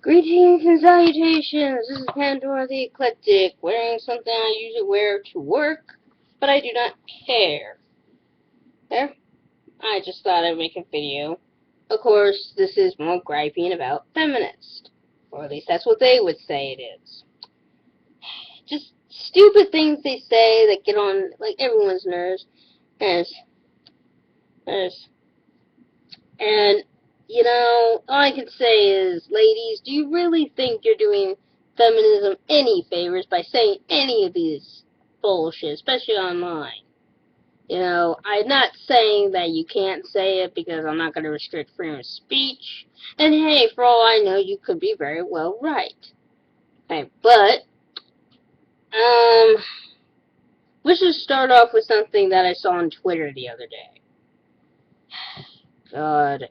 Greetings and salutations, this is Pandora the Eclectic, wearing something I usually wear to work, but I do not care. There, I just thought I'd make a video. Of course, this is more griping about feminists, or at least that's what they would say it is. Just stupid things they say that get on, like, everyone's nerves, and all I can say is, ladies, do you really think you're doing feminism any favors by saying any of these bullshit, especially online? I'm not saying that you can't say it because I'm not going to restrict freedom of speech. And hey, for all I know, you could be very well right. Okay, but, let's just start off with something that I saw on Twitter the other day. God,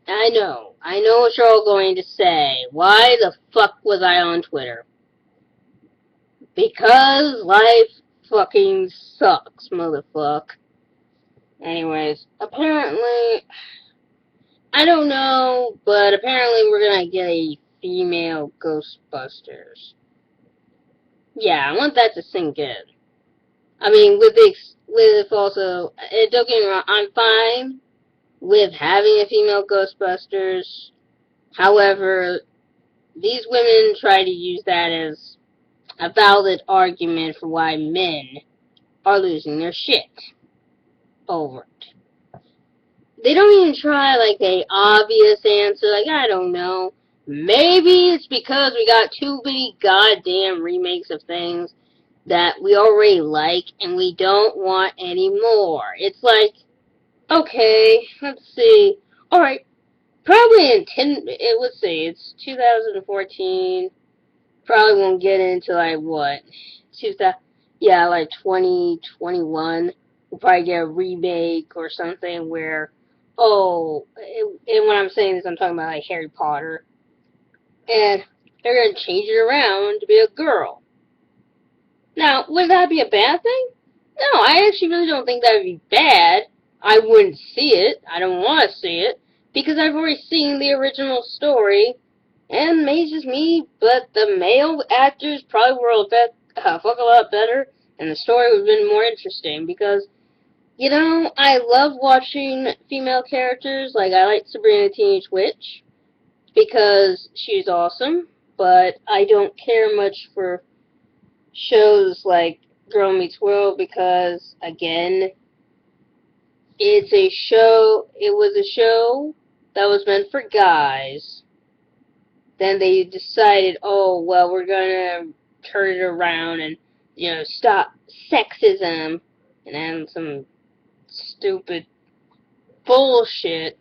I know what you're all going to say. Why the fuck was I on Twitter? Because life fucking sucks, motherfuck. Anyways, apparently, I don't know, but apparently we're gonna get a female Ghostbusters. Yeah, I want that to sink in. I mean, with also, don't get me wrong, I'm fine with having a female Ghostbusters. However, these women try to use that as a valid argument for why men are losing their shit over it. They don't even try, like, a obvious answer, like, I don't know. Maybe it's because we got too many goddamn remakes of things that we already like, and we don't want any more. It's like, okay, let's see. Alright, probably let's see, it's 2014. Probably won't get into, like, what, 2000, yeah, like 2021. We'll probably get a remake or something where, and when I'm saying this, I'm talking about, like, Harry Potter. And they're going to change it around to be a girl. Now, would that be a bad thing? No, I actually really don't think that would be bad. I wouldn't see it. I don't want to see it. Because I've already seen the original story. And maybe it's just me, but the male actors probably were a fuck a lot better. And the story would have been more interesting. Because, I love watching female characters. Like, I like Sabrina the Teenage Witch. Because she's awesome. But I don't care much for shows like Girl Meets World because, again, it was a show that was meant for guys. Then they decided, oh, well, we're gonna turn it around and, stop sexism and add some stupid bullshit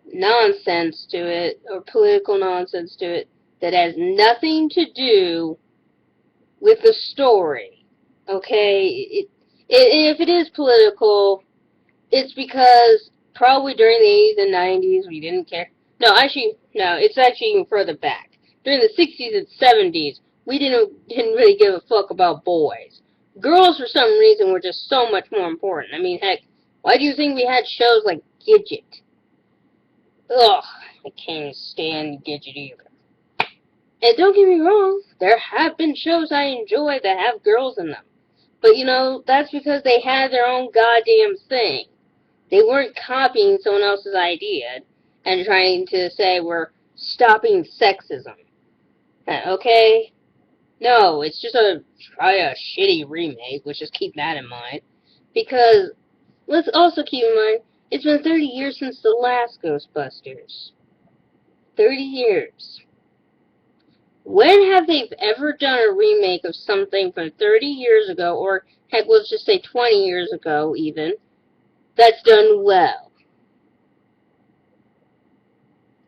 nonsense to it, or political nonsense to it, that has nothing to do with the story. Okay? If it is political, it's because probably during the 80s and 90s we didn't care. No, it's actually even further back. During the 60s and 70s, we didn't really give a fuck about boys. Girls, for some reason, were just so much more important. I mean, heck, why do you think we had shows like Gidget? Ugh, I can't stand Gidget either. And don't get me wrong, there have been shows I enjoy that have girls in them. But, that's because they had their own goddamn thing. They weren't copying someone else's idea and trying to say we're stopping sexism. Okay? No, it's just probably a shitty remake. Let's just keep that in mind. Because, let's also keep in mind, it's been 30 years since the last Ghostbusters. 30 years. When have they ever done a remake of something from 30 years ago, or heck, let's just say 20 years ago even, that's done well?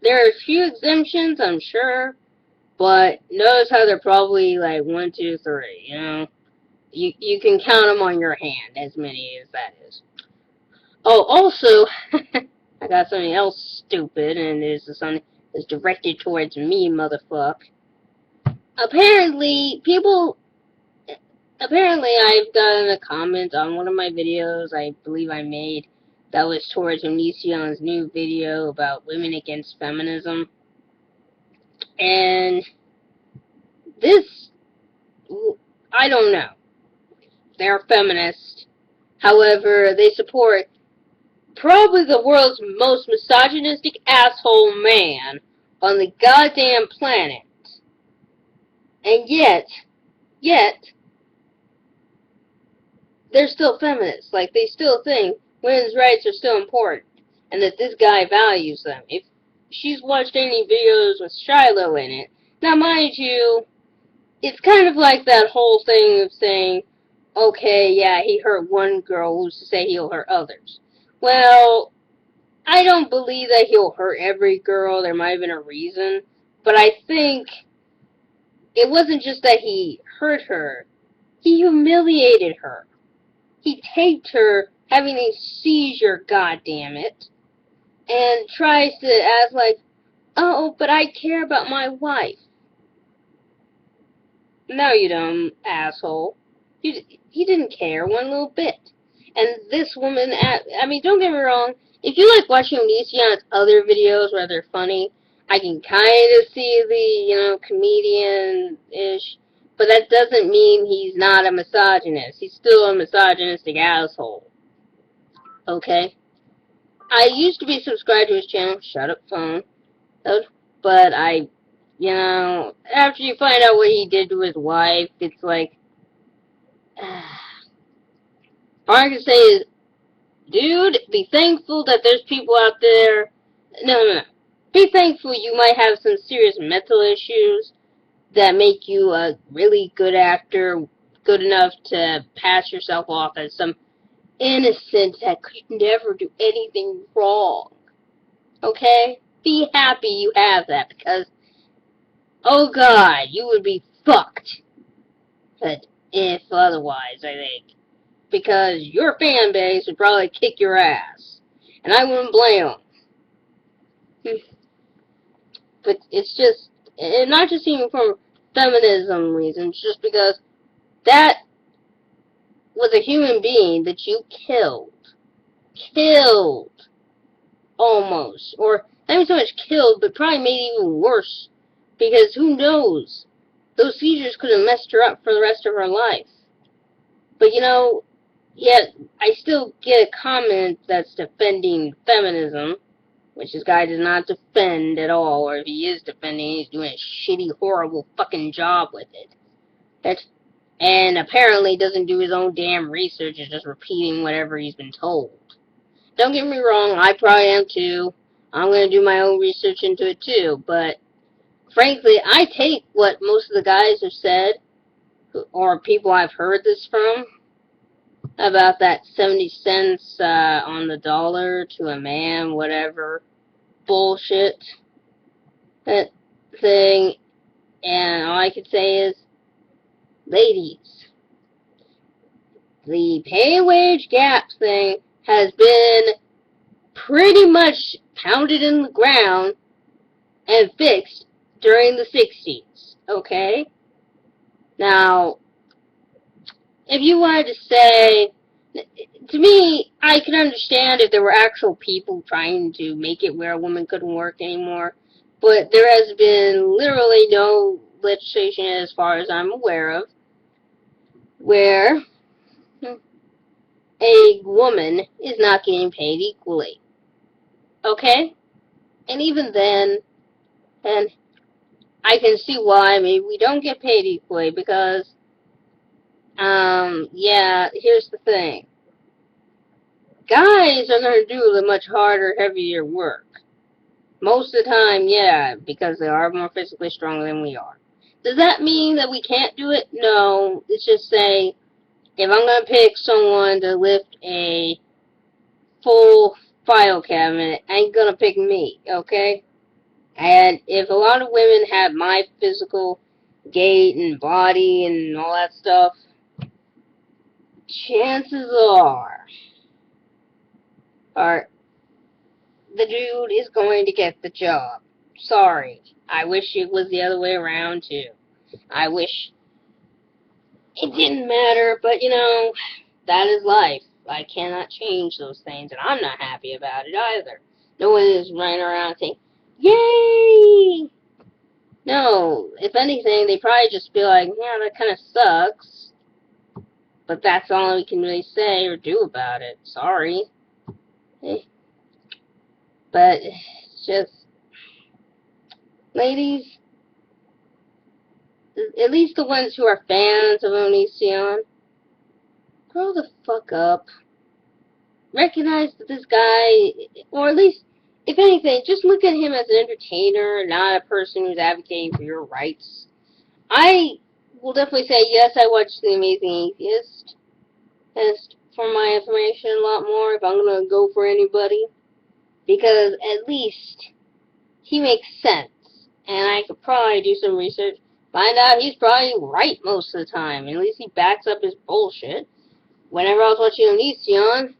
There are a few exemptions, I'm sure, but notice how they're probably like 1, 2, 3, You can count them on your hand, as many as that is. Oh, also, I got something else stupid, and something that's directed towards me, motherfucker. Apparently, I've gotten a comment on one of my videos I believe I made that was towards Onision's new video about women against feminism. And this, I don't know. They're feminists. However, they support probably the world's most misogynistic asshole man on the goddamn planet. And yet, they're still feminists. Like, they still think women's rights are still important, and that this guy values them. If she's watched any videos with Shiloh in it, now mind you, it's kind of like that whole thing of saying, okay, yeah, he hurt one girl, who's to say he'll hurt others? Well, I don't believe that he'll hurt every girl. There might have been a reason. But I think it wasn't just that he hurt her. He humiliated her. He taped her having a seizure, goddammit, and tries to act like, oh, but I care about my wife. No, you don't, asshole. He didn't care one little bit. And this woman, I mean, don't get me wrong, if you like watching Onision's other videos where they're funny, I can kind of see the, comedian-ish, but that doesn't mean he's not a misogynist. He's still a misogynistic asshole. Okay? I used to be subscribed to his channel, Shut Up Phone, but after you find out what he did to his wife, it's like, all I can say is, dude, be thankful that there's people out there. No. Be thankful you might have some serious mental issues that make you a really good actor, good enough to pass yourself off as some innocent that could never do anything wrong. Okay? Be happy you have that, because, oh god, you would be fucked. But if otherwise, I think. Because your fan base would probably kick your ass. And I wouldn't blame them. But it's just, and not just even from feminism reasons, just because that was a human being that you killed. Killed. Almost. Or, not even so much killed, but probably made it even worse. Because who knows? Those seizures could have messed her up for the rest of her life. But yet I still get a comment that's defending feminism, which this guy does not defend at all, or if he is defending, he's doing a shitty, horrible fucking job with it. And apparently doesn't do his own damn research, is just repeating whatever he's been told. Don't get me wrong, I probably am too. I'm going to do my own research into it too, but frankly, I take what most of the guys have said, or people I've heard this from, about that 70 cents on the dollar to a man, whatever bullshit that thing, and all I can say is, ladies, the pay wage gap thing has been pretty much pounded in the ground and fixed during the 60s, okay? Now, if you wanted to say, to me, I could understand if there were actual people trying to make it where a woman couldn't work anymore, but there has been literally no legislation, as far as I'm aware of, where a woman is not getting paid equally. Okay? And even then, and I can see why maybe we don't get paid equally, because, here's the thing. Guys are going to do the much harder, heavier work. Most of the time, yeah, because they are more physically stronger than we are. Does that mean that we can't do it? No. It's just saying, if I'm going to pick someone to lift a full file cabinet, I ain't going to pick me, okay? And if a lot of women have my physical gait and body and all that stuff, chances are the dude is going to get the job. Sorry. I wish it was the other way around, too. I wish it didn't matter, but, that is life. I cannot change those things, and I'm not happy about it either. No one is running around saying, yay! No, So, if anything, they probably just be like, yeah, that kind of sucks. But that's all we can really say or do about it. Sorry. But, it's just, ladies, at least the ones who are fans of Onision, grow the fuck up. Recognize that this guy, or at least, if anything, just look at him as an entertainer, not a person who's advocating for your rights. I will definitely say, yes, I watched The Amazing Atheist, just for my information a lot more, if I'm gonna go for anybody, because at least he makes sense, and I could probably do some research, find out he's probably right most of the time, at least he backs up his bullshit. Whenever I was watching Onision,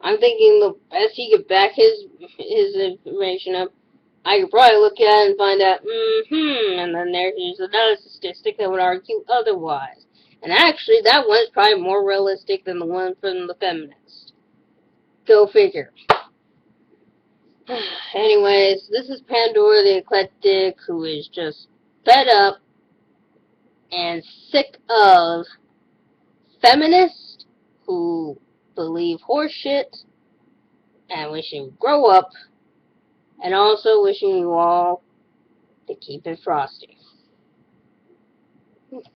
I'm thinking the best he could back his information up, I could probably look at it and find out, and then there's another statistic that would argue otherwise. And actually, that one's probably more realistic than the one from the Feminists. Go figure. Anyways, this is Pandora the Eclectic, who is just fed up and sick of feminists who believe horseshit, and wishing you grow up, and also wishing you all to keep it frosty.